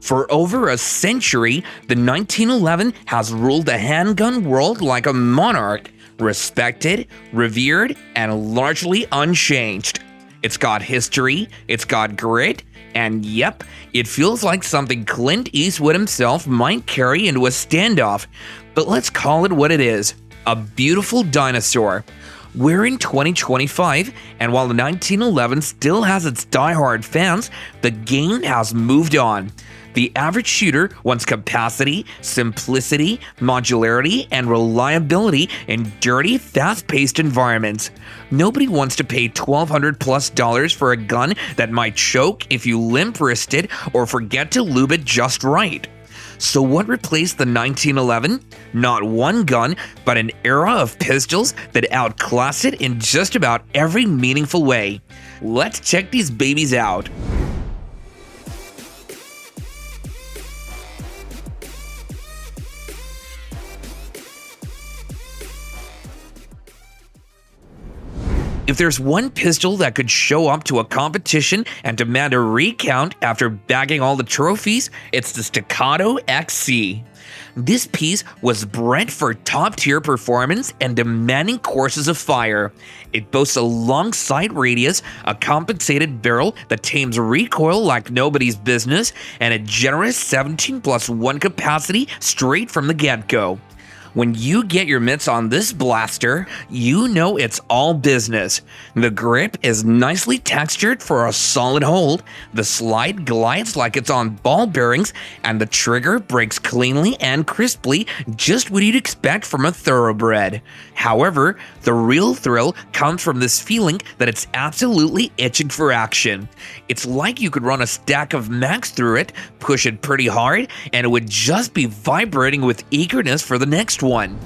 For over a century, the 1911 has ruled the handgun world like a monarch, respected, revered, and largely unchanged. It's got history, it's got grit, and yep, it feels like something Clint Eastwood himself might carry into a standoff. But let's call it what it is, a beautiful dinosaur. We're in 2025, and while the 1911 still has its diehard fans, the game has moved on. The average shooter wants capacity, simplicity, modularity, and reliability in dirty, fast-paced environments. Nobody wants to pay $1,200+ for a gun that might choke if you limp-wrist it or forget to lube it just right. So what replaced the 1911? Not one gun, but an era of pistols that outclass it in just about every meaningful way. Let's check these babies out. If there's one pistol that could show up to a competition and demand a recount after bagging all the trophies, it's the Staccato XC. This piece was bred for top-tier performance and demanding courses of fire. It boasts a long sight radius, a compensated barrel that tames recoil like nobody's business, and a generous 17+1 capacity straight from the get-go. When you get your mitts on this blaster, you know it's all business. The grip is nicely textured for a solid hold, the slide glides like it's on ball bearings, and the trigger breaks cleanly and crisply, just what you'd expect from a thoroughbred. However, the real thrill comes from this feeling that it's absolutely itching for action. It's like you could run a stack of max through it, push it pretty hard, and it would just be vibrating with eagerness for the next one.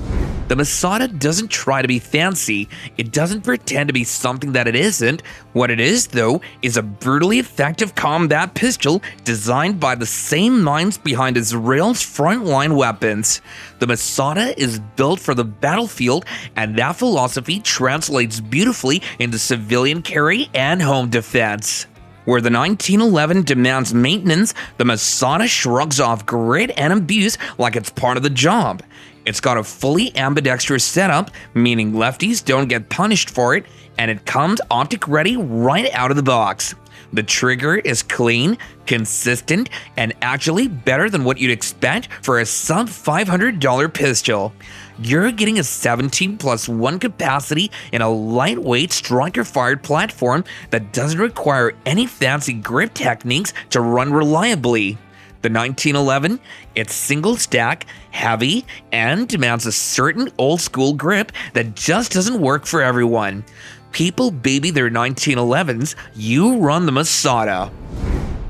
The Masada doesn't try to be fancy. It doesn't pretend to be something that it isn't. What it is, though, is a brutally effective combat pistol designed by the same minds behind Israel's frontline weapons. The Masada is built for the battlefield, and that philosophy translates beautifully into civilian carry and home defense. Where the 1911 demands maintenance, the Masada shrugs off grit and abuse like it's part of the job. It's got a fully ambidextrous setup, meaning lefties don't get punished for it, and it comes optic ready right out of the box. The trigger is clean, consistent, and actually better than what you'd expect for a sub $500 pistol. You're getting a 17+1 capacity in a lightweight striker-fired platform that doesn't require any fancy grip techniques to run reliably. The 1911, it's single stack, heavy, and demands a certain old school grip that just doesn't work for everyone. People baby their 1911s, you run the Masada.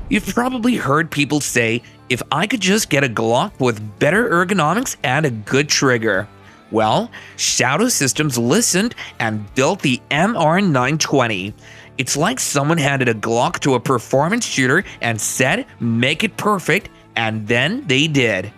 You've probably heard people say, if I could just get a Glock with better ergonomics and a good trigger. Well, Shadow Systems listened and built the MR920. It's like someone handed a Glock to a performance shooter and said, make it perfect, and then they did.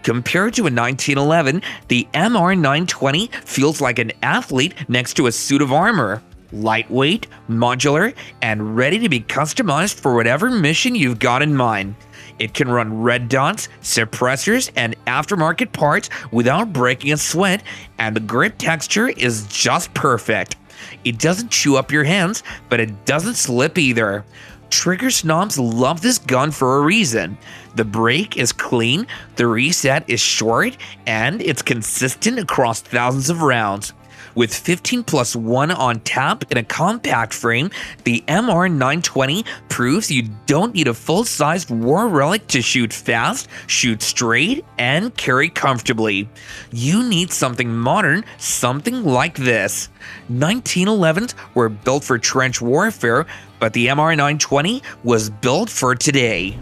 Compared to a 1911, the MR920 feels like an athlete next to a suit of armor. Lightweight, modular, and ready to be customized for whatever mission you've got in mind. It can run red dots, suppressors, and aftermarket parts without breaking a sweat, and the grip texture is just perfect. It doesn't chew up your hands, but it doesn't slip either. Trigger snobs love this gun for a reason. The break is clean, the reset is short, and it's consistent across thousands of rounds. With 15+1 on tap in a compact frame, the MR920 proves you don't need a full-sized war relic to shoot fast, shoot straight, and carry comfortably. You need something modern, something like this. 1911s were built for trench warfare, but the MR920 was built for today.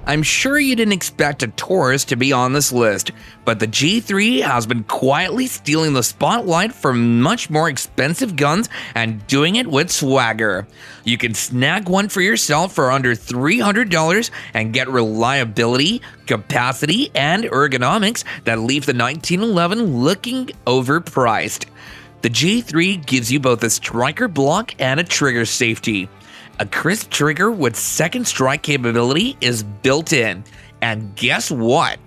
I'm sure you didn't expect a Taurus to be on this list, but the G3 has been quietly stealing the spotlight from much more expensive guns and doing it with swagger. You can snag one for yourself for under $300 and get reliability, capacity, and ergonomics that leave the 1911 looking overpriced. The G3 gives you both a striker block and a trigger safety. A crisp trigger with second strike capability is built in, And guess what?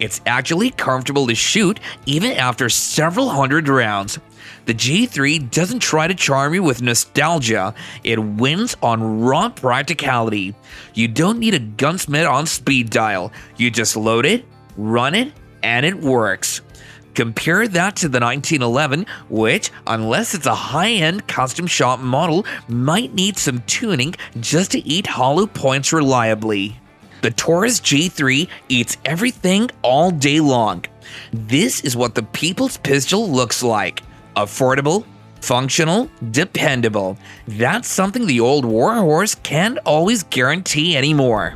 It's actually comfortable to shoot even after several hundred rounds. The G3 doesn't try to charm you with nostalgia, it wins on raw practicality. You don't need a gunsmith on speed dial, you just load it, run it, and it works. Compare that to the 1911, which, unless it's a high-end custom shop model, might need some tuning just to eat hollow points reliably. The Taurus G3 eats everything all day long. This is what the people's pistol looks like. Affordable, functional, dependable. That's something the old warhorse can't always guarantee anymore.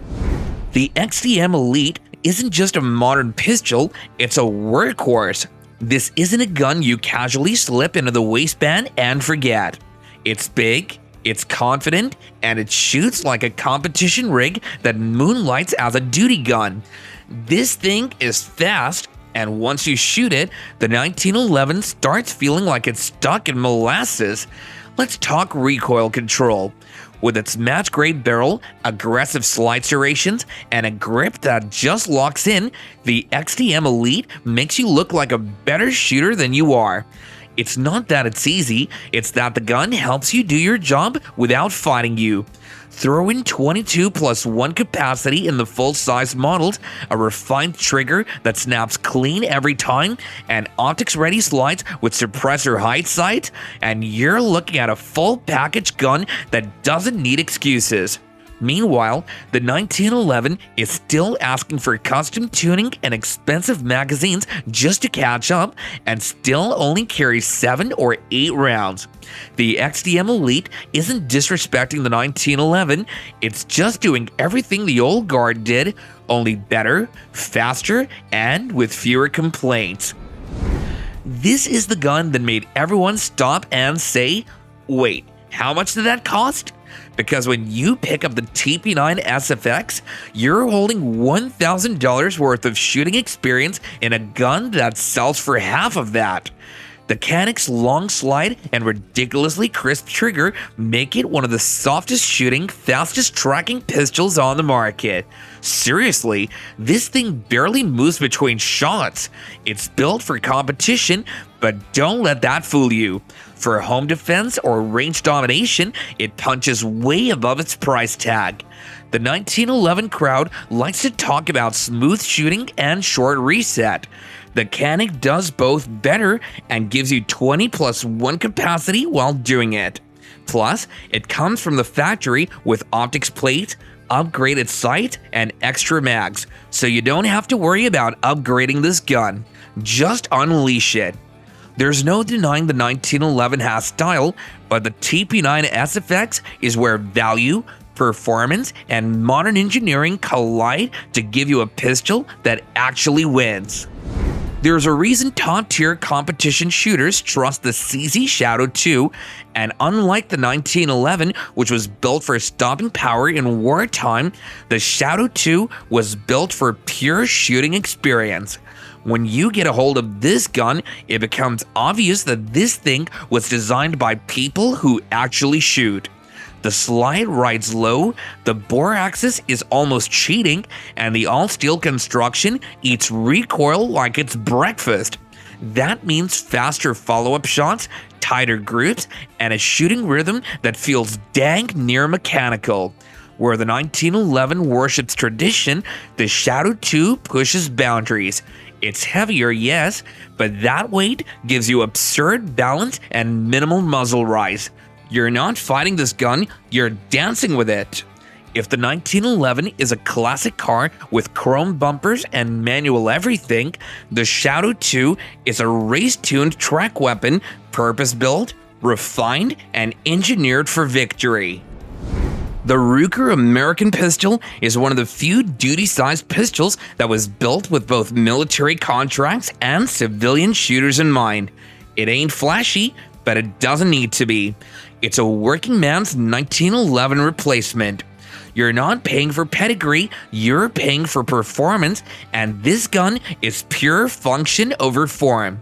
The XDM Elite isn't just a modern pistol, it's a workhorse. This isn't a gun you casually slip into the waistband and forget. It's big, it's confident, and it shoots like a competition rig that moonlights as a duty gun. This thing is fast, and once you shoot it, the 1911 starts feeling like it's stuck in molasses. Let's talk recoil control. With its match-grade barrel, aggressive slide serrations, and a grip that just locks in, the XDM Elite makes you look like a better shooter than you are. It's not that it's easy, it's that the gun helps you do your job without fighting you. Throw in 22+1 capacity in the full-size models, a refined trigger that snaps clean every time, and optics-ready slides with suppressor height sights, and you're looking at a full-package gun that doesn't need excuses. Meanwhile, the 1911 is still asking for custom tuning and expensive magazines just to catch up, and still only carries 7 or 8 rounds. The XDM Elite isn't disrespecting the 1911, it's just doing everything the old guard did, only better, faster, and with fewer complaints. This is the gun that made everyone stop and say, wait, how much did that cost? Because when you pick up the TP9 SFX, you're holding $1,000 worth of shooting experience in a gun that sells for half of that. The Canik's long slide and ridiculously crisp trigger make it one of the softest shooting, fastest tracking pistols on the market. Seriously, this thing barely moves between shots. It's built for competition, but don't let that fool you. For home defense or range domination, it punches way above its price tag. The 1911 crowd likes to talk about smooth shooting and short reset. The Canik does both better and gives you 20+1 capacity while doing it. Plus, it comes from the factory with optics plate, upgraded sight, and extra mags, so you don't have to worry about upgrading this gun. Just unleash it. There's no denying the 1911 has style, but the TP9 SFX is where value, performance, and modern engineering collide to give you a pistol that actually wins. There's a reason top-tier competition shooters trust the CZ Shadow 2, and unlike the 1911, which was built for stopping power in wartime, the Shadow 2 was built for pure shooting experience. When you get a hold of this gun, it becomes obvious that this thing was designed by people who actually shoot. The slide rides low, the bore axis is almost cheating, and the all-steel construction eats recoil like it's breakfast. That means faster follow-up shots, tighter grips, and a shooting rhythm that feels dang near mechanical. Where the 1911 worships tradition, the Shadow 2 pushes boundaries. It's heavier, yes, but that weight gives you absurd balance and minimal muzzle rise. You're not fighting this gun, you're dancing with it. If the 1911 is a classic car with chrome bumpers and manual everything, the Shadow 2 is a race-tuned track weapon, purpose-built, refined, and engineered for victory. The Ruger American pistol is one of the few duty-sized pistols that was built with both military contracts and civilian shooters in mind. It ain't flashy, but it doesn't need to be. It's a working man's 1911 replacement. You're not paying for pedigree, you're paying for performance, and this gun is pure function over form.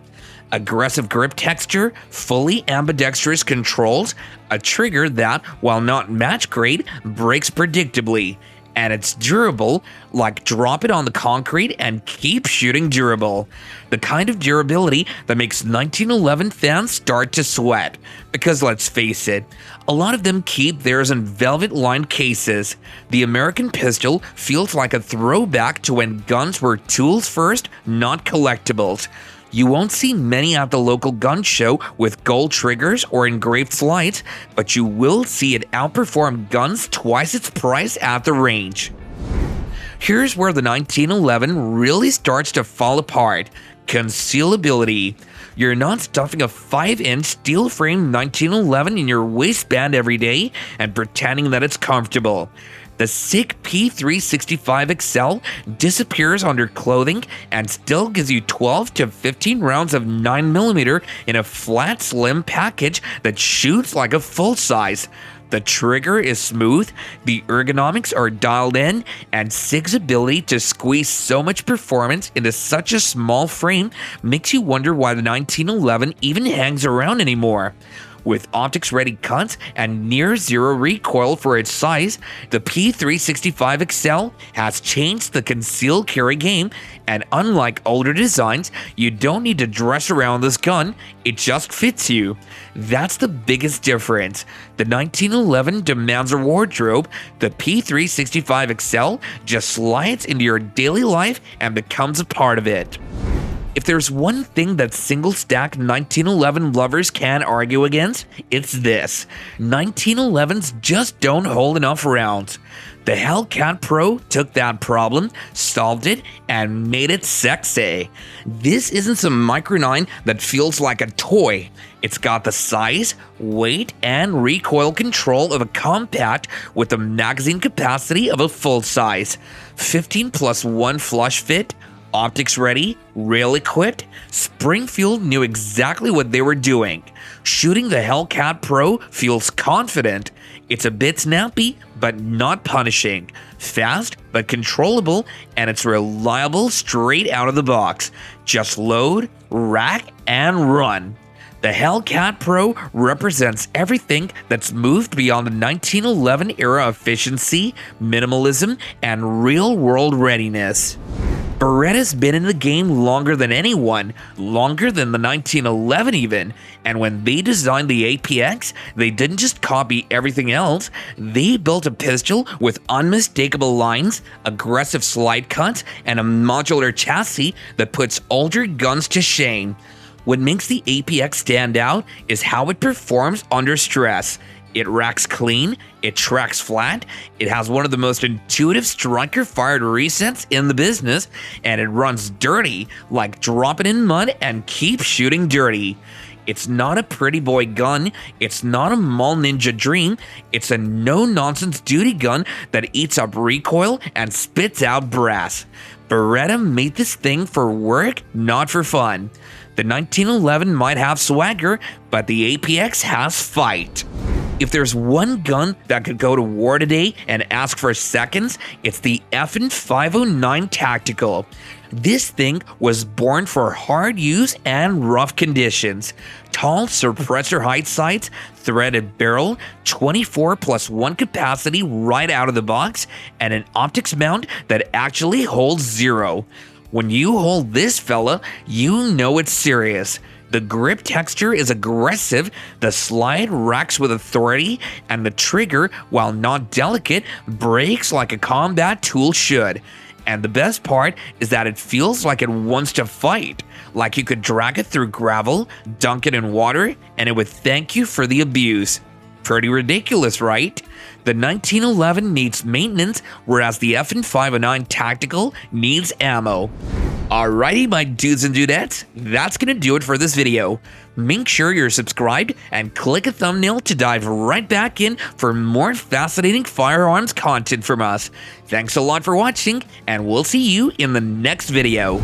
Aggressive grip texture, fully ambidextrous controls, a trigger that, while not match grade, breaks predictably, and it's durable, like drop it on the concrete and keep shooting durable. The kind of durability that makes 1911 fans start to sweat. Because let's face it, a lot of them keep theirs in velvet-lined cases. The American pistol feels like a throwback to when guns were tools first, not collectibles. You won't see many at the local gun show with gold triggers or engraved slides, but you will see it outperform guns twice its price at the range. Here's where the 1911 really starts to fall apart: concealability. You're not stuffing a 5-inch steel frame 1911 in your waistband every day and pretending that it's comfortable. The Sig P365 XL disappears under clothing and still gives you 12 to 15 rounds of 9mm in a flat, slim package that shoots like a full size. The trigger is smooth, the ergonomics are dialed in, and Sig's ability to squeeze so much performance into such a small frame makes you wonder why the 1911 even hangs around anymore. With optics-ready cuts and near-zero recoil for its size, the P365 XL has changed the concealed carry game, and unlike older designs, you don't need to dress around this gun, it just fits you. That's the biggest difference. The 1911 demands a wardrobe, the P365 XL just slides into your daily life and becomes a part of it. If there's one thing that single-stack 1911 lovers can't argue against, it's this: 1911s just don't hold enough rounds. The Hellcat Pro took that problem, solved it, and made it sexy. This isn't some Micro 9 that feels like a toy. It's got the size, weight, and recoil control of a compact with the magazine capacity of a full size. 15+1 flush fit, optics ready, rail equipped. Springfield knew exactly what they were doing. Shooting the Hellcat Pro feels confident. It's a bit snappy, but not punishing. Fast, but controllable, and it's reliable straight out of the box. Just load, rack, and run. The Hellcat Pro represents everything that's moved beyond the 1911 era efficiency, minimalism, and real-world readiness. Beretta's been in the game longer than anyone, longer than the 1911 even, and when they designed the APX, they didn't just copy everything else, they built a pistol with unmistakable lines, aggressive slide cuts, and a modular chassis that puts older guns to shame. What makes the APX stand out is how it performs under stress. It racks clean, it tracks flat, it has one of the most intuitive striker-fired resets in the business, and it runs dirty, like drop it in mud and keep shooting dirty. It's not a pretty boy gun, it's not a mall ninja dream, it's a no-nonsense duty gun that eats up recoil and spits out brass. Beretta made this thing for work, not for fun. The 1911 might have swagger, but the APX has fight. If there's one gun that could go to war today and ask for seconds, it's the effing 509 Tactical. This thing was born for hard use and rough conditions. Tall suppressor height sights, threaded barrel, 24+1 capacity right out of the box, and an optics mount that actually holds 0. When you hold this fella, you know it's serious. The grip texture is aggressive, the slide racks with authority, and the trigger, while not delicate, breaks like a combat tool should. And the best part is that it feels like it wants to fight, like you could drag it through gravel, dunk it in water, and it would thank you for the abuse. Pretty ridiculous, right? The 1911 needs maintenance, whereas the effing 509 Tactical needs ammo. Alrighty, my dudes and dudettes, that's gonna do it for this video. Make sure you're subscribed and click a thumbnail to dive right back in for more fascinating firearms content from us. Thanks a lot for watching, and we'll see you in the next video.